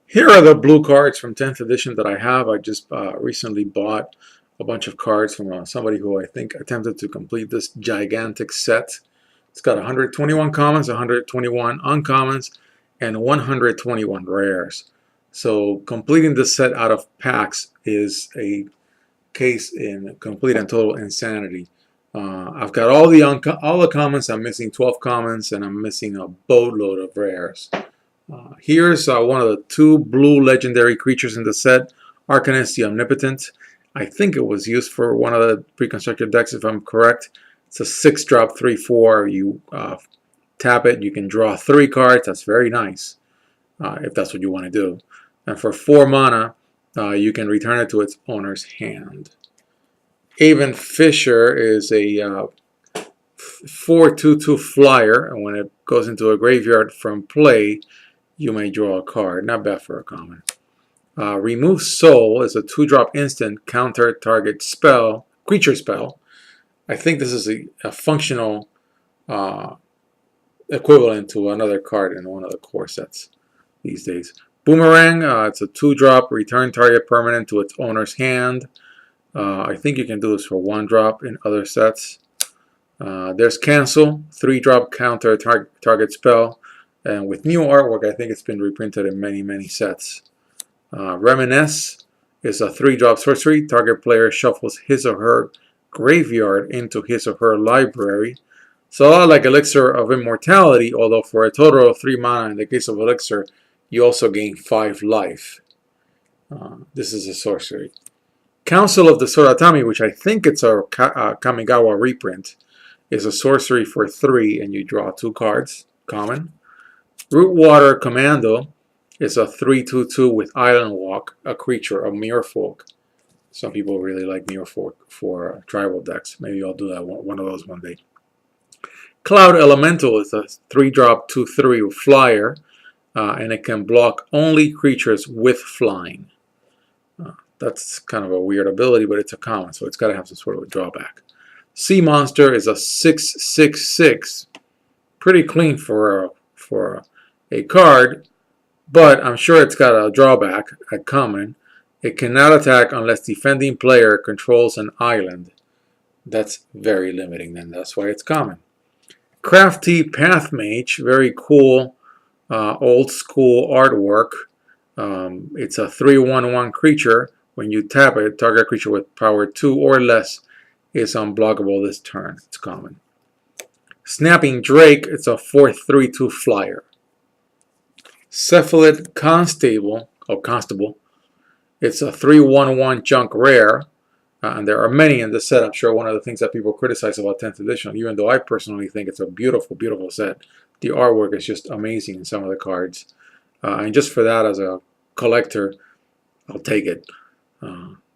Here are the blue cards from 10th edition that I have. I just recently bought a bunch of cards from somebody who I think attempted to complete this gigantic set. It's got 121 commons, 121 uncommons, and 121 rares. So completing this set out of packs is a case in complete and total insanity. I've got all the commons. I'm missing 12 commons, and I'm missing a boatload of rares. Here's one of the two blue legendary creatures in the set, Arcanist the Omnipotent. I think it was used for one of the pre-constructed decks, if I'm correct. It's a 6-drop 3/4. You tap it, you can draw 3 cards. That's very nice, if that's what you want to do. And for 4 mana, you can return it to its owner's hand. Avon Fisher is a 4/2/2 flyer, and when it goes into a graveyard from play, you may draw a card. Not bad for a common. Remove Soul is a 2-drop instant counter target spell, creature spell. I think this is a functional equivalent to another card in one of the core sets these days. Boomerang, it's a 2-drop return target permanent to its owner's hand. I think you can do this for 1-drop in other sets. There's Cancel, 3-drop counter target spell. And with new artwork, I think it's been reprinted in many sets. Reminisce is a 3-drop sorcery. Target player shuffles his or her graveyard into his or her library. So a lot like Elixir of Immortality, although for a total of 3 mana in the case of Elixir, you also gain 5 life. This is a sorcery. Council of the Soratami, which I think it's a Kamigawa reprint, is a sorcery for 3, and you draw 2 cards, common. Rootwater Commando is a 3/2/2 with Island Walk, a creature, a Merfolk. Some people really like Merfolk for tribal decks. Maybe I'll do that one of those one day. Cloud Elemental is a 3-drop 2/3 flyer, and it can block only creatures with flying. That's kind of a weird ability, but it's a common, so it's got to have some sort of a drawback. Sea Monster is a 6/6/6, pretty clean for a card, but I'm sure it's got a drawback at common. It cannot attack unless defending player controls an island. That's very limiting then, that's why it's common. Crafty Pathmage, very cool old school artwork. It's a 3/1/1 creature. When you tap it, target creature with power 2 or less is unblockable this turn. It's common. Snapping Drake, it's a 4/3/2 flyer. Cephalid Constable, it's a 3/1/1 junk rare, and there are many in the set. I'm sure one of the things that people criticize about 10th edition, even though I personally think it's a beautiful set, the artwork is just amazing in some of the cards. And just for that, as a collector, I'll take it.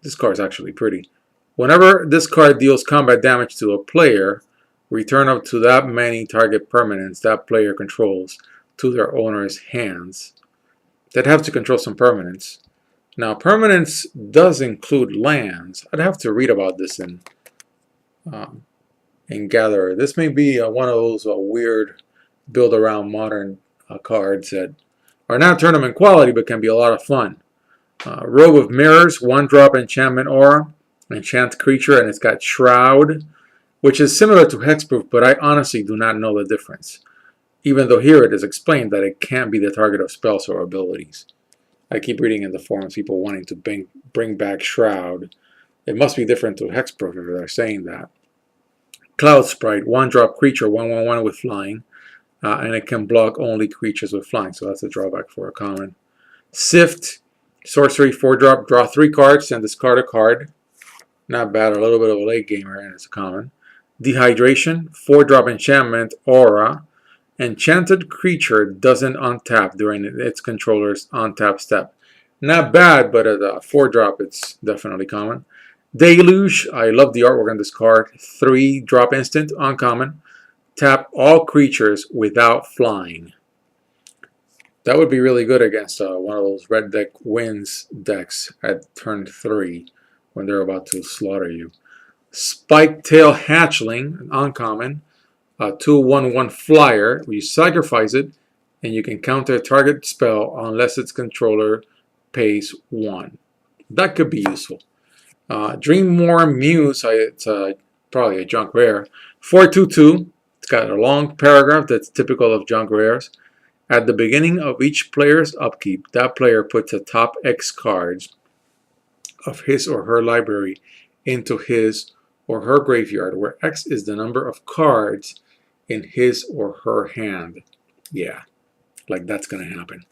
This card is actually pretty. Whenever this card deals combat damage to a player, return up to that many target permanents that player controls to their owner's hands. They'd have to control some permanents. Now, permanents does include lands. I'd have to read about this in Gatherer. This may be one of those weird build-around modern cards that are not tournament quality, but can be a lot of fun. Robe of Mirrors, 1-drop enchantment aura, enchant creature, and it's got Shroud, which is similar to Hexproof, but I honestly do not know the difference. Even though here it is explained that it can't be the target of spells or abilities. I keep reading in the forums people wanting to bring back Shroud. It must be different to Hexproof if they're saying that. Cloud Sprite, 1-drop creature, 1/1/1 with flying, and it can block only creatures with flying, so that's a drawback for a common. Sift, sorcery, 4-drop, draw 3 cards and discard a card. Not bad, a little bit of a late gamer, and it's a common. Dehydration, 4-drop enchantment, aura. Enchanted creature doesn't untap during its controller's untap step. Not bad, but at a 4-drop, it's definitely common. Deluge, I love the artwork on this card. 3-drop instant, uncommon. Tap all creatures without flying. That would be really good against one of those red deck wins decks at turn 3 when they're about to slaughter you. Spiketail Hatchling, uncommon. A 2/1/1 flyer. You sacrifice it, and you can counter a target spell unless its controller pays 1. That could be useful. Dreammore Muse, it's probably a junk rare. 4/2/2. It's got a long paragraph that's typical of junk rares. At the beginning of each player's upkeep, that player puts the top X cards of his or her library into his or her graveyard, where X is the number of cards in his or her hand. Yeah, like that's going to happen.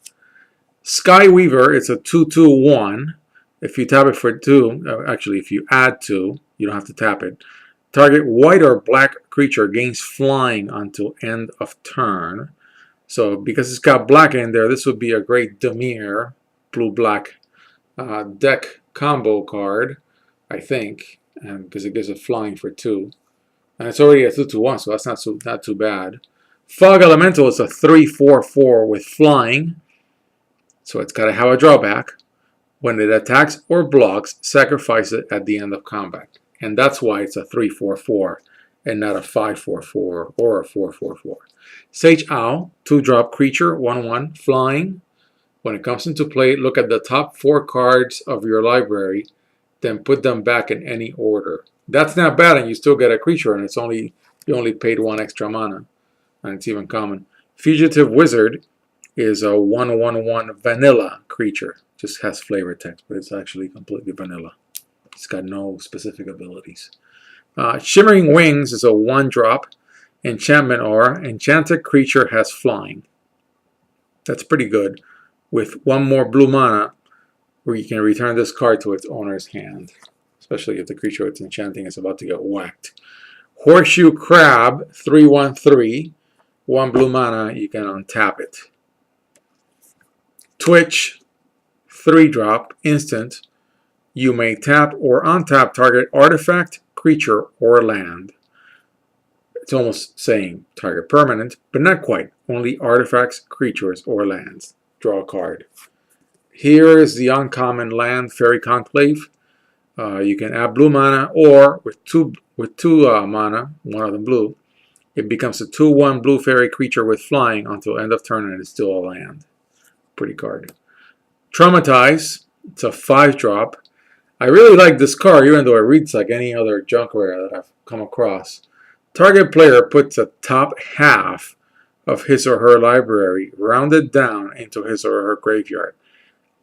Skyweaver, it's a 2/2/1. If you tap it for 2, actually if you add 2, you don't have to tap it. Target white or black creature gains flying until end of turn. So because it's got black in there, this would be a great Dimir blue-black deck combo card, I think, because it gives it flying for 2. And it's already a 2/1, so that's not too bad. Fog Elemental is a 3/4/4 with flying, so it's got to have a drawback. When it attacks or blocks, sacrifice it at the end of combat. And that's why it's a 3/4/4 and not a 5/4/4 or a 4/4/4. Sage Owl, 2-drop creature, 1/1, flying. When it comes into play, look at the top 4 cards of your library, then put them back in any order. That's not bad, and you still get a creature, and you only paid 1 extra mana, and it's even common. Fugitive Wizard is a 1/1/1 vanilla creature. Just has flavor text, but it's actually completely vanilla. It's got no specific abilities. Shimmering Wings is a 1-drop enchantment aura. Enchanted creature has flying. That's pretty good. With 1 more blue mana, where you can return this card to its owner's hand, especially if the creature it's enchanting is about to get whacked. Horseshoe Crab, 3/1/3. 1 blue mana, you can untap it. Twitch, 3-drop, instant. You may tap or untap target artifact, creature, or land. It's almost saying target permanent, but not quite. Only artifacts, creatures, or lands. Draw a card. Here is the uncommon land, Fairy Conclave. You can add blue mana, or with two mana, one of them blue, it becomes a 2/1 blue fairy creature with flying until end of turn, and it's still a land. Pretty card. Traumatize. It's a 5-drop. I really like this card, even though it reads like any other junk rare that I've come across. Target player puts the top half of his or her library rounded down into his or her graveyard.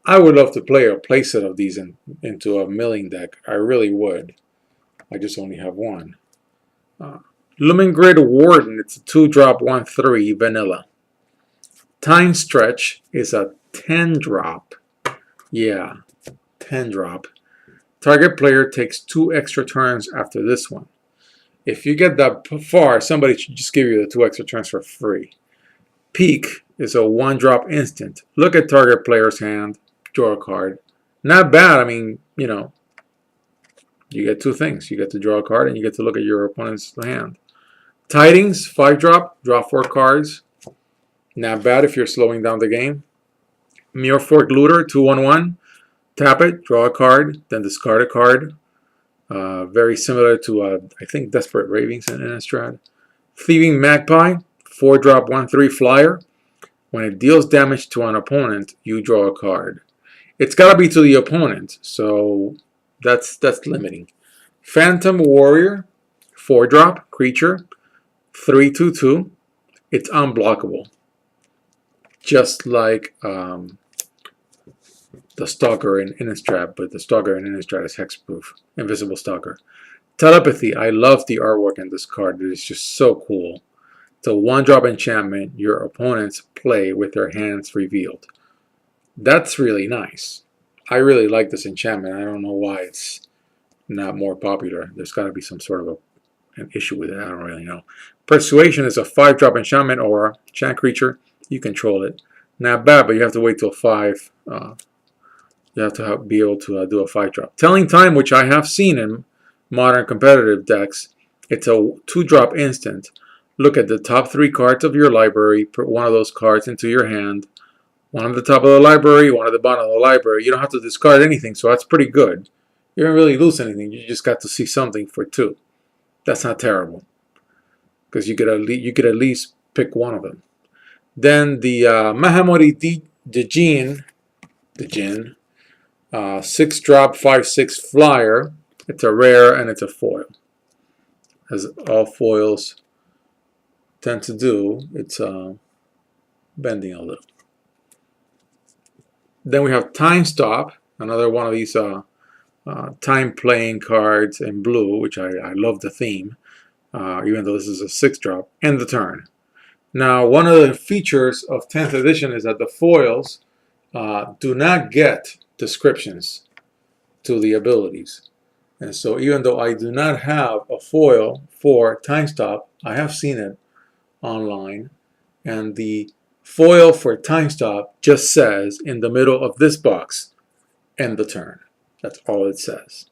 I would love to play a playset of these into a milling deck. I really would. I just only have 1. Lumengrid Warden. It's a 2-drop 1/3 vanilla. Time Stretch is a 10-drop. Yeah, 10-drop. Target player takes 2 extra turns after this one. If you get that far, somebody should just give you the 2 extra turns for free. Peak is a 1-drop instant. Look at target player's hand, draw a card. Not bad. I mean, you know, you get 2 things. You get to draw a card and you get to look at your opponent's hand. Tidings, 5-drop, draw 4 cards. Not bad if you're slowing down the game. Muirfork Looter, 2/1/1. Tap it, draw a card, then discard a card. Very similar to, I think, Desperate Ravings in Innistrad. Thieving Magpie, 4-drop 1/3 flyer. When it deals damage to an opponent, you draw a card. It's got to be to the opponent, so that's limiting. Phantom Warrior, 4-drop creature, 3/2/2. It's unblockable. Just like the Stalker in Innistrad, but the Stalker in Innistrad is hexproof. Invisible Stalker. Telepathy. I love the artwork in this card. It is just so cool. It's a 1-drop enchantment your opponents play with their hands revealed. That's really nice. I really like this enchantment. I don't know why it's not more popular. There's got to be some sort of an issue with it. I don't really know. Persuasion is a 5-drop enchantment aura. Enchant creature. You control it. Not bad, but you have to wait till 5. You have to be able to do a 5-drop. Telling Time, which I have seen in modern competitive decks. It's a 2-drop instant. Look at the top 3 cards of your library. Put one of those cards into your hand. One at the top of the library, one at the bottom of the library. You don't have to discard anything, so that's pretty good. You don't really lose anything. You just got to see something for 2. That's not terrible, because you could at least pick one of them. Then the Mahamori Djinn, 6-drop 5/6 flyer. It's a rare and it's a foil. As all foils tend to do, it's bending a little. Then we have Time Stop, another one of these time playing cards in blue, which I love the theme, even though this is a 6-drop, and the turn. Now, one of the features of 10th edition is that the foils do not get descriptions to the abilities. And so even though I do not have a foil for Time Stop, I have seen it online, and the foil for Time Stop just says in the middle of this box, end the turn. That's all it says.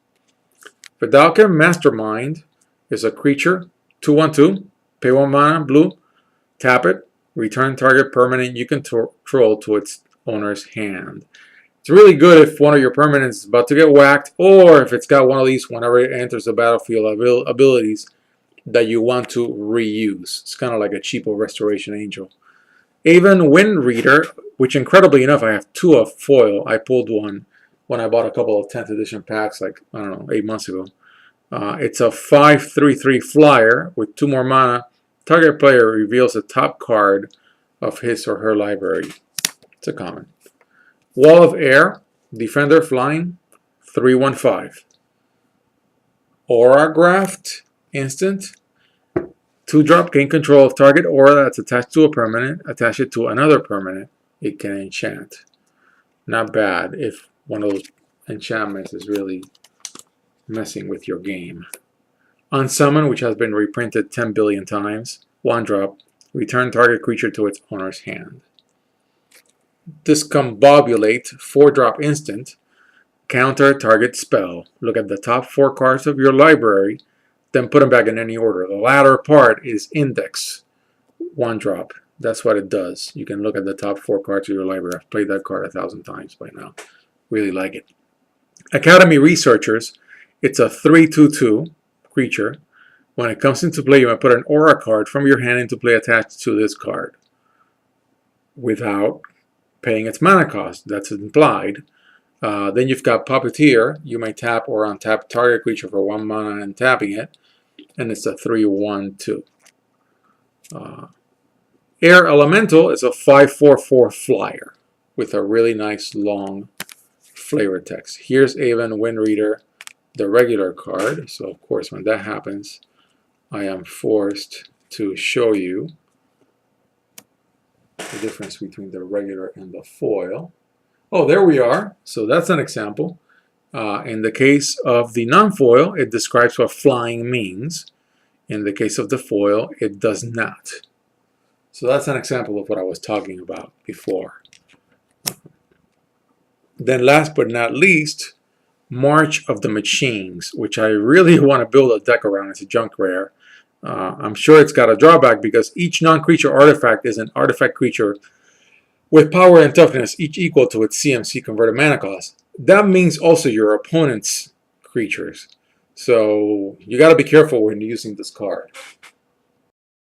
Vidalcan Mastermind is a creature, 2/1/2, pay 1 mana, blue, tap it, return target permanent you control to its owner's hand. It's really good if one of your permanents is about to get whacked, or if it's got one of these whenever it enters the battlefield abilities that you want to reuse. It's kind of like a cheapo Restoration Angel. Aven Wind Reader, which incredibly enough I have 2 of foil. I pulled one when I bought a couple of 10th edition packs like, I don't know, 8 months ago. It's a 5/3/3 flyer with 2 more mana. Target player reveals the top card of his or her library. It's a common. Wall of Air, Defender flying, 3/1/5. Auragraft, instant. 2-drop, gain control of target aura that's attached to a permanent. Attach it to another permanent. It can enchant. Not bad if one of those enchantments is really messing with your game. Unsummon, which has been reprinted 10 billion times. 1-drop, return target creature to its owner's hand. Discombobulate, 4-drop instant. Counter target spell. Look at the top 4 cards of your library, then put them back in any order. The latter part is index, 1-drop. That's what it does. You can look at the top 4 cards of your library. I've played that card 1,000 times by now. Really like it. Academy Researchers, it's a 3/2/2 creature. When it comes into play, you might put an aura card from your hand into play attached to this card without paying its mana cost. That's implied. Then you've got Puppeteer. You may tap or untap target creature for 1 mana and tapping it. And it's a 3/1/2. Air Elemental is a 5/4/4 flyer with a really nice long flavor text. Here's Aven Wind Reader, the regular card. So of course when that happens, I am forced to show you the difference between the regular and the foil. Oh, there we are. So that's an example. In the case of the non-foil, it describes what flying means. In the case of the foil, it does not. So that's an example of what I was talking about before. Then last but not least, March of the Machines, which I really want to build a deck around. It's a junk rare. I'm sure it's got a drawback because each non-creature artifact is an artifact creature with power and toughness, each equal to its CMC converted mana cost. That means also your opponent's creatures. So you got to be careful when using this card.